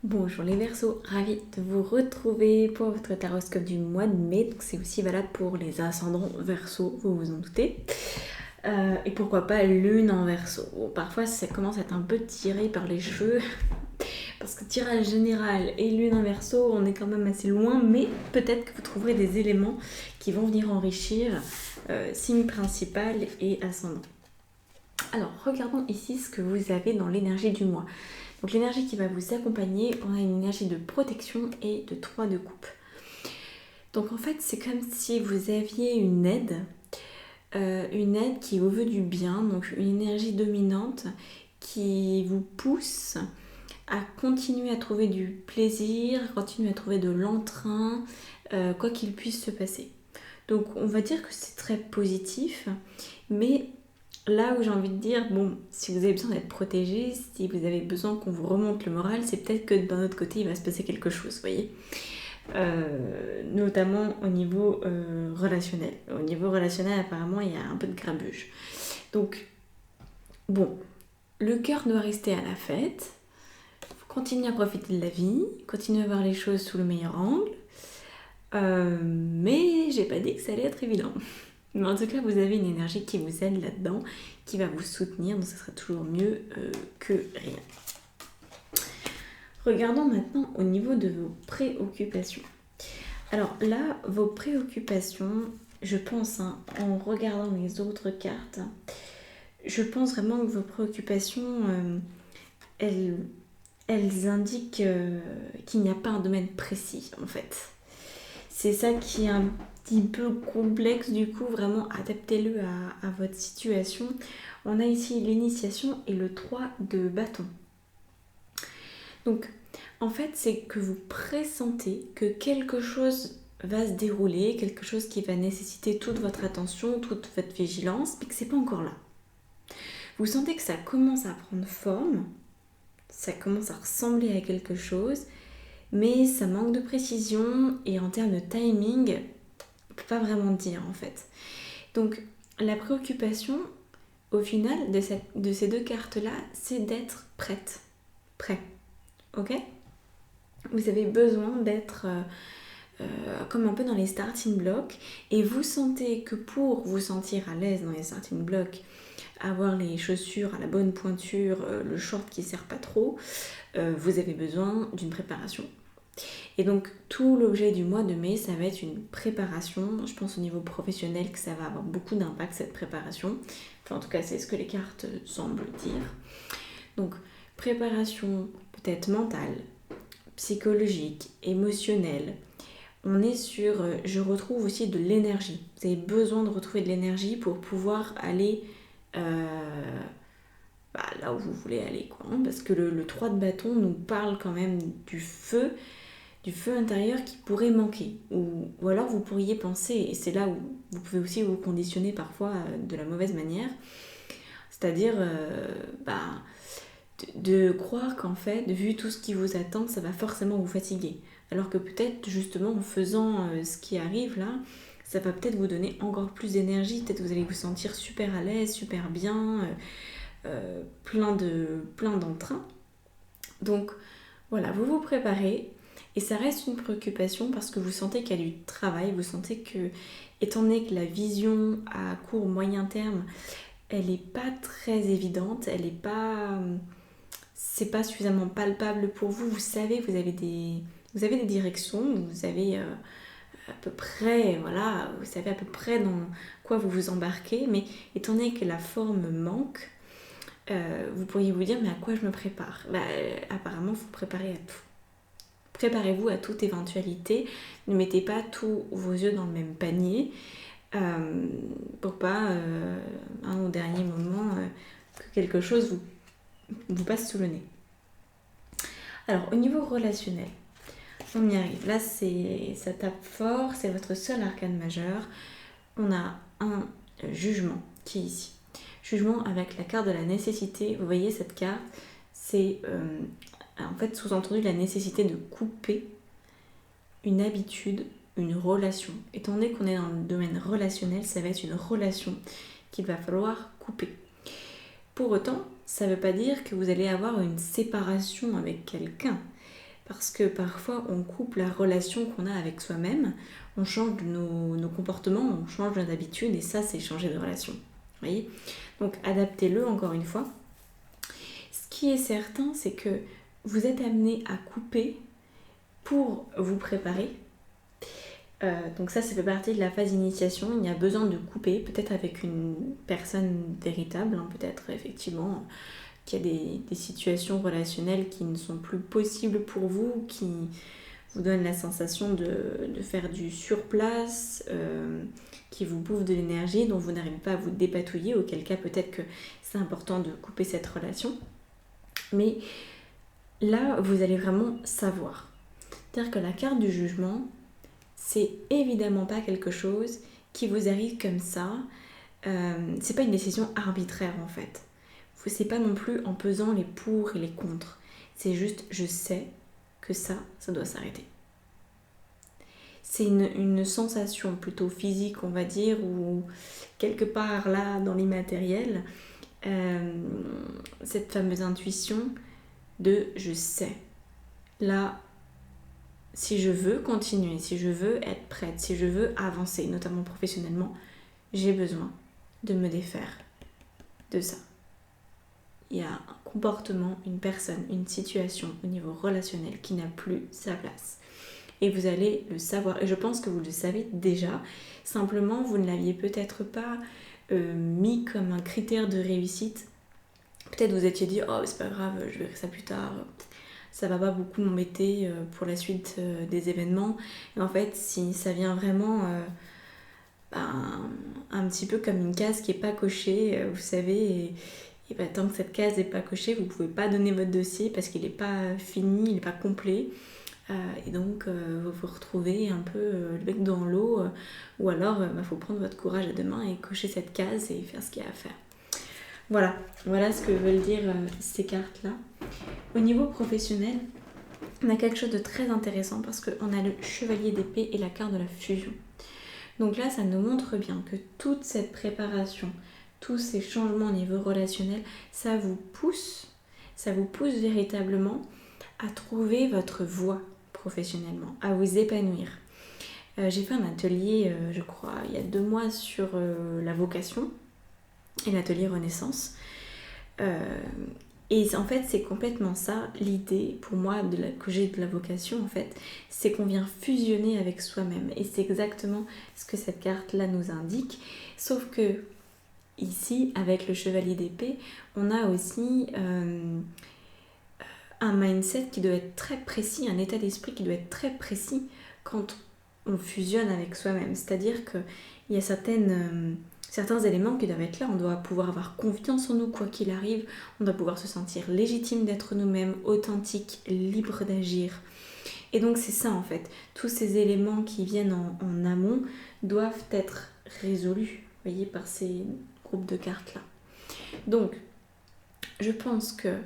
Bonjour les Verseaux, ravie de vous retrouver pour votre taroscope du mois de mai. Donc c'est aussi valable pour les ascendants Verseaux, vous vous en doutez. Et pourquoi pas Lune en Verseau. Bon, parfois ça commence à être un peu tiré par les cheveux, parce que tirage général et Lune en Verseau, on est quand même assez loin, mais peut-être que vous trouverez des éléments qui vont venir enrichir signe principal et ascendant. Alors regardons ici ce que vous avez dans l'énergie du mois. Donc l'énergie qui va vous accompagner, on a une énergie de protection et de 3 de coupe. Donc en fait c'est comme si vous aviez une aide qui vous veut du bien, donc une énergie dominante qui vous pousse à continuer à trouver du plaisir, à continuer à trouver de l'entrain, quoi qu'il puisse se passer. Donc on va dire que c'est très positif, mais là où j'ai envie de dire, bon, si vous avez besoin d'être protégé, si vous avez besoin qu'on vous remonte le moral, c'est peut-être que d'un autre côté, il va se passer quelque chose, vous voyez. Notamment au niveau relationnel. Au niveau relationnel, apparemment, il y a un peu de grabuge. Donc, bon, le cœur doit rester à la fête. Continuez à profiter de la vie, continuez à voir les choses sous le meilleur angle. Mais j'ai pas dit que ça allait être évident. Mais en tout cas, vous avez une énergie qui vous aide là-dedans, qui va vous soutenir, donc ça sera toujours mieux que rien. Regardons maintenant au niveau de vos préoccupations. Alors là, vos préoccupations, je pense, en regardant les autres cartes, je pense vraiment que vos préoccupations, elles indiquent qu'il n'y a pas un domaine précis, en fait. C'est ça qui est un petit peu complexe, du coup, vraiment adaptez-le à votre situation. On a ici l'initiation et le 3 de bâton. Donc, en fait, c'est que vous pressentez que quelque chose va se dérouler, quelque chose qui va nécessiter toute votre attention, toute votre vigilance, mais que c'est pas encore là. Vous sentez que ça commence à prendre forme, ça commence à ressembler à quelque chose, mais ça manque de précision et en termes de timing, on peut pas vraiment dire en fait. Donc la préoccupation au final de ces deux cartes-là, c'est d'être prête, prêt, ok? Vous avez besoin d'être comme un peu dans les starting blocks et vous sentez que pour vous sentir à l'aise dans les starting blocks, avoir les chaussures à la bonne pointure, le short qui ne sert pas trop, vous avez besoin d'une préparation. Et donc tout l'objet du mois de mai, ça va être une préparation. Je pense au niveau professionnel que ça va avoir beaucoup d'impact cette préparation. Enfin en tout cas c'est ce que les cartes semblent dire. Donc préparation peut-être mentale, psychologique, émotionnelle. On est sur, je retrouve aussi de l'énergie. Vous avez besoin de retrouver de l'énergie pour pouvoir aller là où vous voulez aller, quoi. Parce que le 3 de bâton nous parle quand même du feu intérieur qui pourrait manquer. Ou alors vous pourriez penser, et c'est là où vous pouvez aussi vous conditionner parfois de la mauvaise manière, c'est-à-dire de croire qu'en fait, vu tout ce qui vous attend, ça va forcément vous fatiguer. Alors que peut-être justement en faisant ce qui arrive là, ça va peut-être vous donner encore plus d'énergie, peut-être vous allez vous sentir super à l'aise, super bien, plein d'entrain. Donc voilà, vous vous préparez et ça reste une préoccupation parce que vous sentez qu'il y a du travail, vous sentez que, étant donné que la vision à court moyen terme, elle n'est pas très évidente, c'est pas suffisamment palpable pour vous. Vous savez, vous avez des directions, vous savez à peu près, voilà, vous savez à peu près dans quoi vous vous embarquez, mais étant donné que la forme manque, vous pourriez vous dire mais à quoi je me prépare? Apparemment vous préparez à tout. Préparez-vous à toute éventualité, ne mettez pas tous vos œufs dans le même panier pour pas au dernier moment que quelque chose vous passe sous le nez. Alors au niveau relationnel, on y arrive. Là ça tape fort, c'est votre seul arcane majeur. On a un jugement qui est ici. Jugement avec la carte de la nécessité. Vous voyez cette carte, c'est en fait sous-entendu la nécessité de couper une habitude, une relation. Étant donné qu'on est dans le domaine relationnel, ça va être une relation qu'il va falloir couper. Pour autant, ça ne veut pas dire que vous allez avoir une séparation avec quelqu'un. parce que parfois on coupe la relation qu'on a avec soi-même, on change nos comportements, on change nos habitudes et ça c'est changer de relation. Vous voyez ? Donc adaptez-le encore une fois. Ce qui est certain, c'est que vous êtes amené à couper pour vous préparer. Donc ça fait partie de la phase d'initiation. Il y a besoin de couper, peut-être avec une personne véritable, peut-être effectivement qu'il y a des situations relationnelles qui ne sont plus possibles pour vous, qui vous donnent la sensation de faire du surplace, qui vous bouffent de l'énergie, dont vous n'arrivez pas à vous dépatouiller, auquel cas peut-être que c'est important de couper cette relation. Mais là, vous allez vraiment savoir. C'est-à-dire que la carte du jugement, c'est évidemment pas quelque chose qui vous arrive comme ça. C'est pas une décision arbitraire en fait. C'est pas non plus en pesant les pour et les contre. C'est juste, je sais que ça doit s'arrêter. C'est une sensation plutôt physique, on va dire, ou quelque part là, dans l'immatériel, cette fameuse intuition de je sais. Là, si je veux continuer, si je veux être prête, si je veux avancer, notamment professionnellement, j'ai besoin de me défaire de ça. Il y a un comportement, une personne, une situation au niveau relationnel qui n'a plus sa place. Et vous allez le savoir. Et je pense que vous le savez déjà. Simplement, vous ne l'aviez peut-être pas mis comme un critère de réussite. Peut-être vous étiez dit, oh c'est pas grave, je verrai ça plus tard. Ça va pas beaucoup m'embêter pour la suite des événements. Et en fait, si ça vient vraiment un petit peu comme une case qui n'est pas cochée, vous savez, et tant que cette case n'est pas cochée, vous ne pouvez pas donner votre dossier parce qu'il n'est pas fini, il n'est pas complet. Et donc, vous vous retrouvez un peu le bec dans l'eau, ou alors, faut prendre votre courage à deux mains et cocher cette case et faire ce qu'il y a à faire. Voilà ce que veulent dire ces cartes-là. Au niveau professionnel, on a quelque chose de très intéressant parce qu'on a le chevalier d'épée et la carte de la fusion. Donc là, ça nous montre bien que toute cette préparation, tous ces changements au niveau relationnel, ça vous pousse véritablement à trouver votre voie professionnellement, à vous épanouir. J'ai fait un atelier, je crois, il y a 2 mois sur la vocation et l'atelier Renaissance. Et en fait, c'est complètement ça, l'idée pour moi que j'ai de la vocation, en fait, c'est qu'on vient fusionner avec soi-même. Et c'est exactement ce que cette carte-là nous indique. Sauf que ici, avec le chevalier d'épée, on a aussi un mindset qui doit être très précis, un état d'esprit qui doit être très précis quand on fusionne avec soi-même. C'est-à-dire qu'il y a certains éléments qui doivent être là. On doit pouvoir avoir confiance en nous quoi qu'il arrive. On doit pouvoir se sentir légitime d'être nous-mêmes, authentique, libre d'agir. Et donc c'est ça en fait. Tous ces éléments qui viennent en amont doivent être résolus, vous voyez, par ces groupes de cartes-là. Donc, je pense que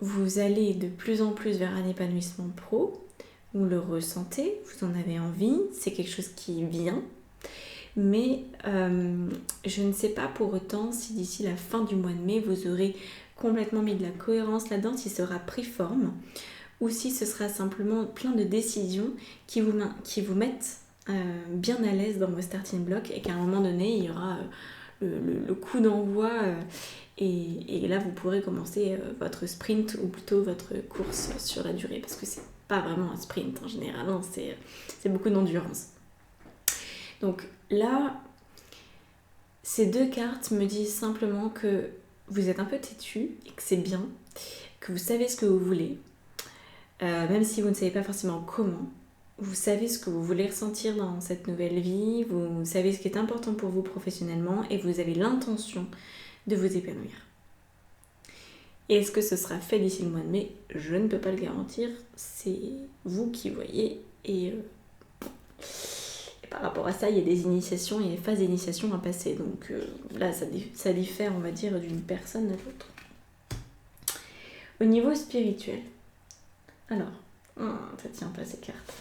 vous allez de plus en plus vers un épanouissement pro. Vous le ressentez, vous en avez envie, c'est quelque chose qui vient. Mais je ne sais pas pour autant si d'ici la fin du mois de mai, vous aurez complètement mis de la cohérence là-dedans, si ça aura pris forme, ou si ce sera simplement plein de décisions qui vous mettent bien à l'aise dans vos starting blocks et qu'à un moment donné, il y aura le coup d'envoi et là, vous pourrez commencer votre sprint ou plutôt votre course sur la durée parce que c'est pas vraiment un sprint en général, hein, c'est beaucoup d'endurance. Donc là, ces 2 cartes me disent simplement que vous êtes un peu têtu et que c'est bien, que vous savez ce que vous voulez, même si vous ne savez pas forcément comment. Vous savez ce que vous voulez ressentir dans cette nouvelle vie, vous savez ce qui est important pour vous professionnellement et vous avez l'intention de vous épanouir. Et est-ce que ce sera fait d'ici le mois de mai ? Je ne peux pas le garantir, c'est vous qui voyez et par rapport à ça, il y a des initiations, il y a des phases d'initiation à passer. Donc là, ça diffère, on va dire, d'une personne à l'autre. Au niveau spirituel, alors, ça tient pas ces cartes.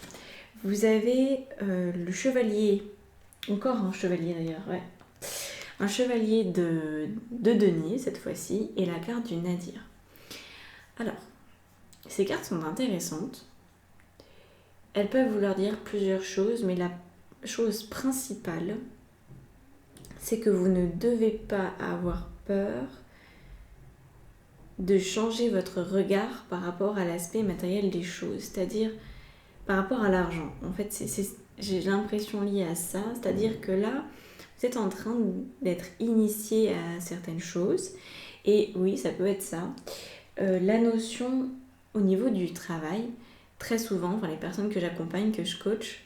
Vous avez le chevalier, encore un chevalier d'ailleurs, ouais. Un chevalier de denier cette fois-ci, et la carte du Nadir. Alors, ces cartes sont intéressantes elles peuvent vouloir dire plusieurs choses, mais la chose principale, c'est que vous ne devez pas avoir peur de changer votre regard par rapport à l'aspect matériel des choses, c'est-à-dire par rapport à l'argent. En fait, j'ai l'impression liée à ça, c'est-à-dire que là, vous êtes en train d'être initié à certaines choses, et oui, ça peut être ça. La notion au niveau du travail, très souvent, les personnes que j'accompagne, que je coach,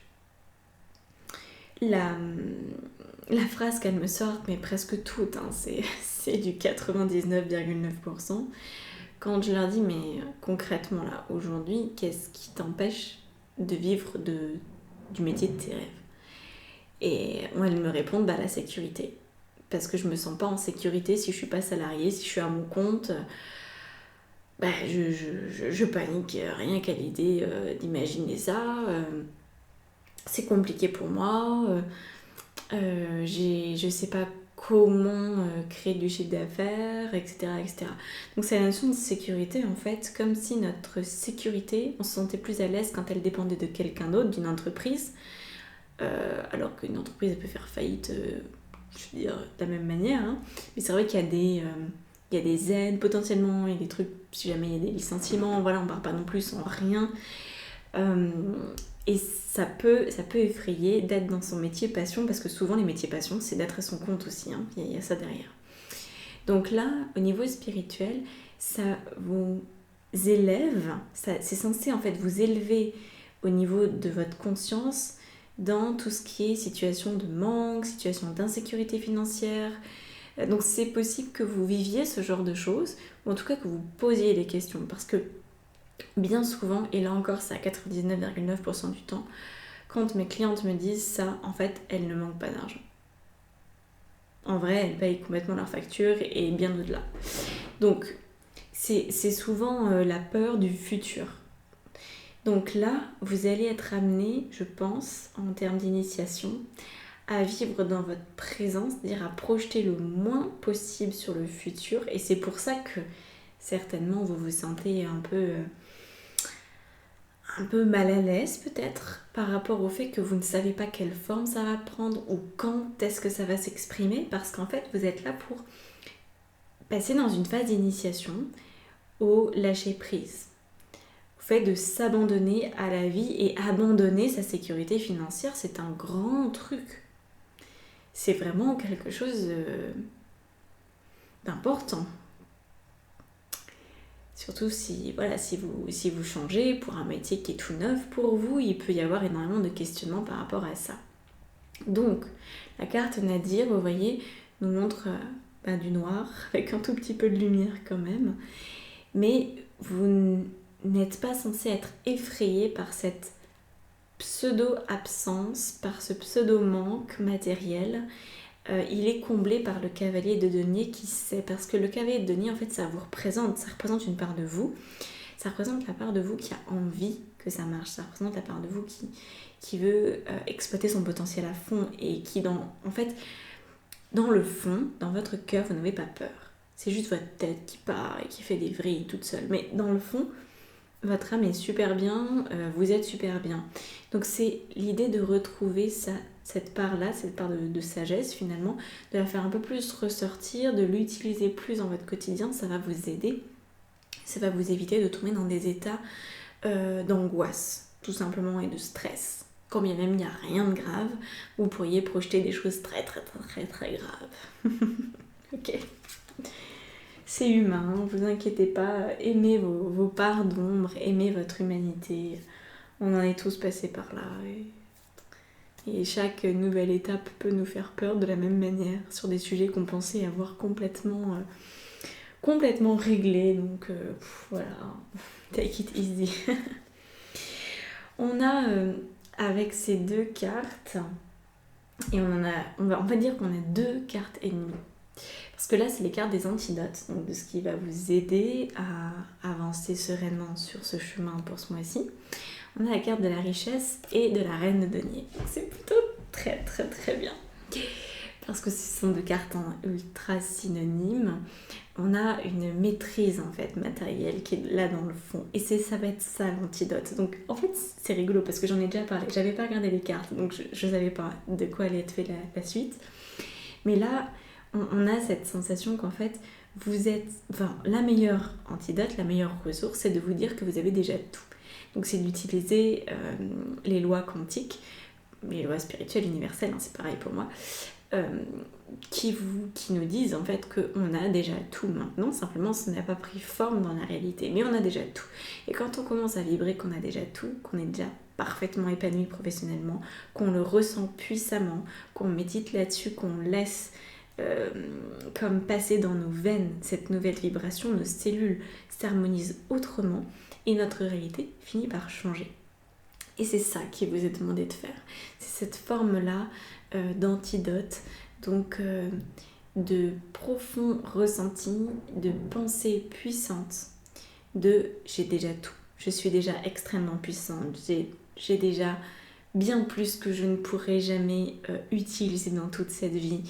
la phrase qu'elles me sortent, mais presque toutes, hein, c'est du 99,9%, quand je leur dis, mais concrètement là, aujourd'hui, qu'est-ce qui t'empêche de vivre du métier de tes rêves? Et elles me répondent, la sécurité. Parce que je me sens pas en sécurité si je suis pas salariée, si je suis à mon compte. Je panique rien qu'à l'idée d'imaginer ça. C'est compliqué pour moi. Je sais pas comment créer du chiffre d'affaires, etc., etc. Donc c'est la notion de sécurité en fait, comme si notre sécurité, on se sentait plus à l'aise quand elle dépendait de quelqu'un d'autre, d'une entreprise, alors qu'une entreprise elle peut faire faillite, je veux dire, de la même manière, hein. Mais c'est vrai qu'il y a des aides potentiellement, il y a des trucs, si jamais il y a des licenciements, voilà, on part pas non plus sans rien. Et ça peut effrayer d'être dans son métier passion, parce que souvent les métiers passion, c'est d'être à son compte aussi, hein. Il y a ça derrière. Donc là, au niveau spirituel, ça vous élève, c'est censé en fait vous élever au niveau de votre conscience dans tout ce qui est situation de manque, situation d'insécurité financière. Donc c'est possible que vous viviez ce genre de choses, ou en tout cas que vous posiez des questions, parce que bien souvent, et là encore c'est à 99,9% du temps, quand mes clientes me disent ça, en fait, elles ne manquent pas d'argent. En vrai, elles payent complètement leurs factures et bien au-delà. Donc, c'est souvent la peur du futur. Donc là, vous allez être amené, je pense, en termes d'initiation, à vivre dans votre présence, c'est-à-dire à projeter le moins possible sur le futur. Et c'est pour ça que certainement vous vous sentez un peu mal à l'aise peut-être par rapport au fait que vous ne savez pas quelle forme ça va prendre ou quand est-ce que ça va s'exprimer, parce qu'en fait vous êtes là pour passer dans une phase d'initiation au lâcher prise, au fait de s'abandonner à la vie, et abandonner sa sécurité financière, c'est un grand truc, c'est vraiment quelque chose d'important. Surtout si vous changez pour un métier qui est tout neuf pour vous, il peut y avoir énormément de questionnements par rapport à ça. Donc, la carte Nadir, vous voyez, nous montre du noir, avec un tout petit peu de lumière quand même. Mais vous n'êtes pas censé être effrayé par cette pseudo-absence, par ce pseudo-manque matériel. Il est comblé par le cavalier de denier qui sait, parce que le cavalier de denier en fait ça représente une part de vous, ça représente la part de vous qui a envie que ça marche, ça représente la part de vous qui veut exploiter son potentiel à fond, et qui dans le fond, dans votre cœur, vous n'avez pas peur, c'est juste votre tête qui part et qui fait des vrilles toute seule, mais dans le fond votre âme est super bien, vous êtes super bien. Donc c'est l'idée de retrouver cette part-là, cette part de sagesse finalement, de la faire un peu plus ressortir, de l'utiliser plus dans votre quotidien, ça va vous aider. Ça va vous éviter de tomber dans des états d'angoisse, tout simplement, et de stress. Quand bien même il n'y a rien de grave, vous pourriez projeter des choses très très très très très graves. Ok. C'est humain, hein, vous inquiétez pas, aimez vos parts d'ombre, aimez votre humanité. On en est tous passés par là. Et chaque nouvelle étape peut nous faire peur de la même manière, sur des sujets qu'on pensait avoir complètement réglés. Donc voilà, take it easy. On a avec ces deux cartes, et on va dire qu'on a deux cartes ennemies. Parce que là, c'est les cartes des antidotes, donc de ce qui va vous aider à avancer sereinement sur ce chemin pour ce mois-ci. On a la carte de la richesse et de la reine de denier. C'est plutôt très très très bien. Parce que ce sont deux cartes ultra synonymes. on a une maîtrise en fait matérielle qui est là dans le fond. Et ça va être ça l'antidote. Donc en fait c'est rigolo parce que j'en ai déjà parlé. J'avais pas regardé les cartes, donc je savais pas de quoi allait être fait la suite. Mais là, on a cette sensation qu'en fait, vous êtes... Enfin, la meilleure antidote, la meilleure ressource, c'est de vous dire que vous avez déjà tout. Donc c'est d'utiliser les lois quantiques, les lois spirituelles universelles, hein, c'est pareil pour moi, qui nous disent en fait qu'on a déjà tout maintenant, simplement ça n'a pas pris forme dans la réalité, mais on a déjà tout. Et quand on commence à vibrer qu'on a déjà tout, qu'on est déjà parfaitement épanoui professionnellement, qu'on le ressent puissamment, qu'on médite là-dessus, qu'on laisse comme passer dans nos veines cette nouvelle vibration, nos cellules s'harmonisent autrement et notre réalité finit par changer. Et c'est ça qui vous est demandé de faire. C'est cette forme-là d'antidote, donc de profond ressenti, de pensée puissante, de j'ai déjà tout. Je suis déjà extrêmement puissante, j'ai déjà bien plus que je ne pourrai jamais utiliser dans toute cette vie.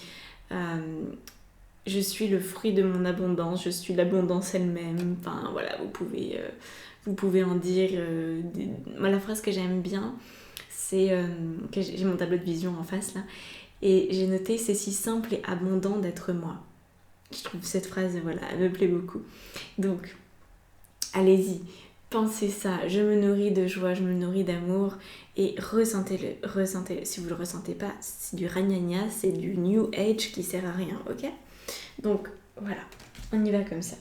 Je suis le fruit de mon abondance, je suis l'abondance elle-même. Enfin voilà, vous pouvez en dire. Moi, la phrase que j'aime bien, c'est que j'ai mon tableau de vision en face là, et j'ai noté c'est si simple et abondant d'être moi. Je trouve cette phrase, voilà, elle me plaît beaucoup. Donc, allez-y, pensez ça. Je me nourris de joie, je me nourris d'amour et ressentez-le, ressentez-le. Si vous le ressentez pas, c'est du ragnagna, c'est du new age qui sert à rien, ok ? Donc voilà, on y va comme ça.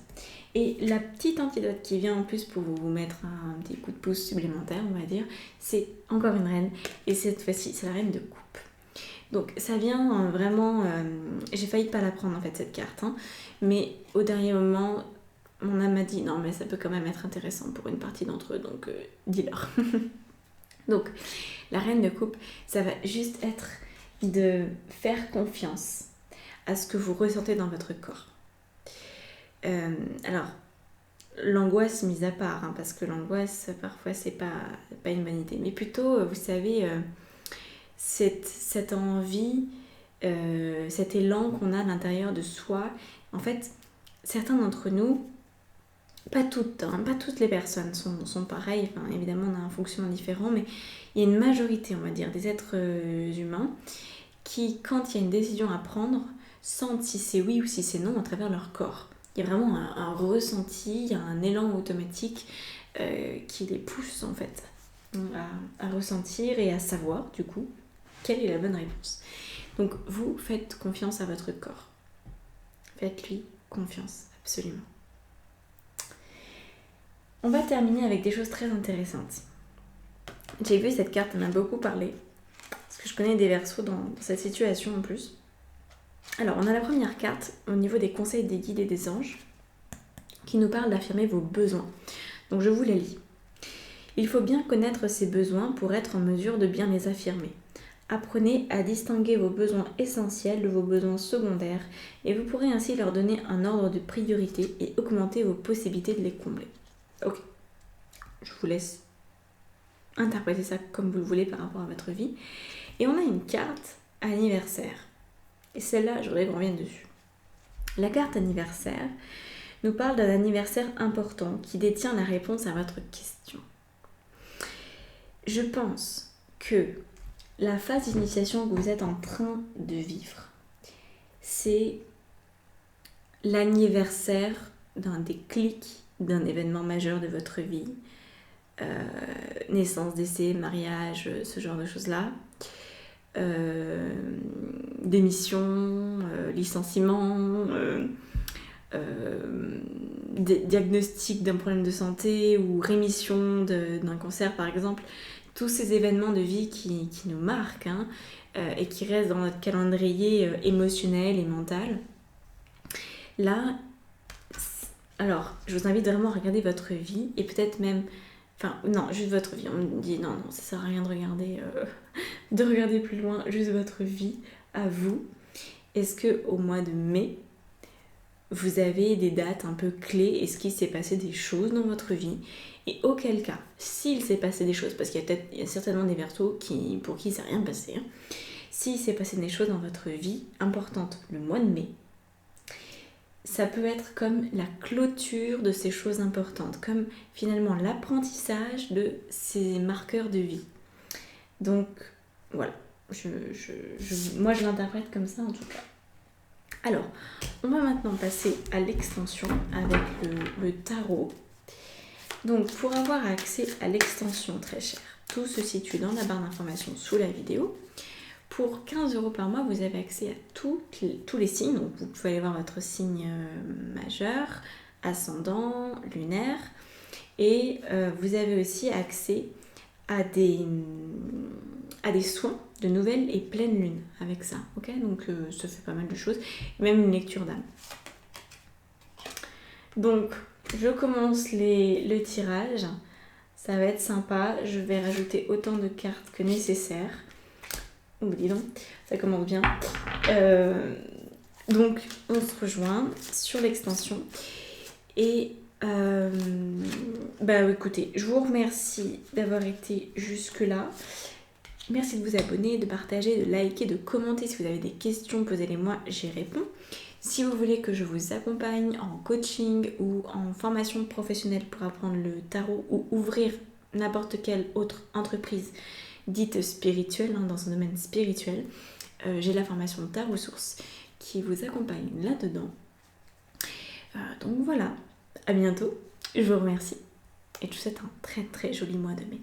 Et la petite antidote qui vient en plus pour vous mettre un petit coup de pouce supplémentaire, on va dire, c'est encore une reine. Et cette fois-ci, c'est la reine de coupe. Donc ça vient vraiment... j'ai failli pas la prendre en fait cette carte. Hein, mais au dernier moment, mon âme m'a dit non mais ça peut quand même être intéressant pour une partie d'entre eux. Donc dis-leur. Donc la reine de coupe, ça va juste être de faire confiance à ce que vous ressentez dans votre corps. Alors, l'angoisse mise à part, hein, parce que l'angoisse, parfois, c'est pas une bonne idée. Mais plutôt, vous savez, cette envie, cet élan qu'on a à l'intérieur de soi. En fait, certains d'entre nous, pas toutes les personnes sont pareilles. Enfin, évidemment, on a un fonctionnement différent, mais il y a une majorité, on va dire, des êtres humains qui, quand il y a une décision à prendre, sentent si c'est oui ou si c'est non à travers leur corps. Il y a vraiment un ressenti, il y a un élan automatique qui les pousse en fait à ressentir et à savoir du coup quelle est la bonne réponse. Donc vous faites confiance à votre corps. Faites-lui confiance, absolument. On va terminer avec des choses très intéressantes. J'ai vu cette carte, elle m'a beaucoup parlé. Parce que je connais des Verseaux dans cette situation en plus. Alors, on a la première carte au niveau des conseils des guides et des anges qui nous parle d'affirmer vos besoins. Donc, je vous les lis. Il faut bien connaître ces besoins pour être en mesure de bien les affirmer. Apprenez à distinguer vos besoins essentiels de vos besoins secondaires et vous pourrez ainsi leur donner un ordre de priorité et augmenter vos possibilités de les combler. Ok, je vous laisse interpréter ça comme vous le voulez par rapport à votre vie. Et on a une carte anniversaire. Et celle-là, je voudrais qu'on revienne dessus. La carte anniversaire nous parle d'un anniversaire important qui détient la réponse à votre question. Je pense que la phase d'initiation que vous êtes en train de vivre, c'est l'anniversaire d'un déclic, d'un événement majeur de votre vie. Naissance, décès, mariage, ce genre de choses-là. Démission, licenciement, diagnostic d'un problème de santé ou rémission d'un cancer par exemple, tous ces événements de vie qui nous marquent hein, et qui restent dans notre calendrier émotionnel et mental. Là, alors je vous invite vraiment à regarder votre vie et peut-être même, enfin non, juste votre vie, on me dit non, ça sert à rien de regarder plus loin, juste votre vie à vous. Est-ce que au mois de mai, vous avez des dates un peu clés? Est-ce qu'il s'est passé des choses dans votre vie? Et auquel cas, s'il s'est passé des choses, parce qu'il y a certainement des Verseaux pour qui il ne s'est rien passé, hein, s'il s'est passé des choses dans votre vie importantes le mois de mai, ça peut être comme la clôture de ces choses importantes, comme finalement l'apprentissage de ces marqueurs de vie. Donc voilà, moi je l'interprète comme ça en tout cas. Alors, on va maintenant passer à l'extension avec le tarot. Donc pour avoir accès à l'extension très chère, tout se situe dans la barre d'information sous la vidéo. Pour 15 € par mois, vous avez accès à tous les signes. Donc vous pouvez aller voir votre signe majeur, ascendant, lunaire. Et vous avez aussi accès à des soins de nouvelle et pleine lune avec ça. Okay, donc ça fait pas mal de choses. Même une lecture d'âme. Donc je commence le tirage. Ça va être sympa. Je vais rajouter autant de cartes que nécessaire. Oh, dis donc, ça commence bien. Donc, on se rejoint sur l'extension. Et écoutez, je vous remercie d'avoir été jusque-là. Merci de vous abonner, de partager, de liker, de commenter. Si vous avez des questions, posez-les-moi, j'y réponds. Si vous voulez que je vous accompagne en coaching ou en formation professionnelle pour apprendre le tarot ou ouvrir n'importe quelle autre entreprise dite spirituelle, dans un domaine spirituel, j'ai la formation de Tarot Source qui vous accompagne là-dedans. Donc voilà, à bientôt, je vous remercie et je vous souhaite un très très joli mois de mai.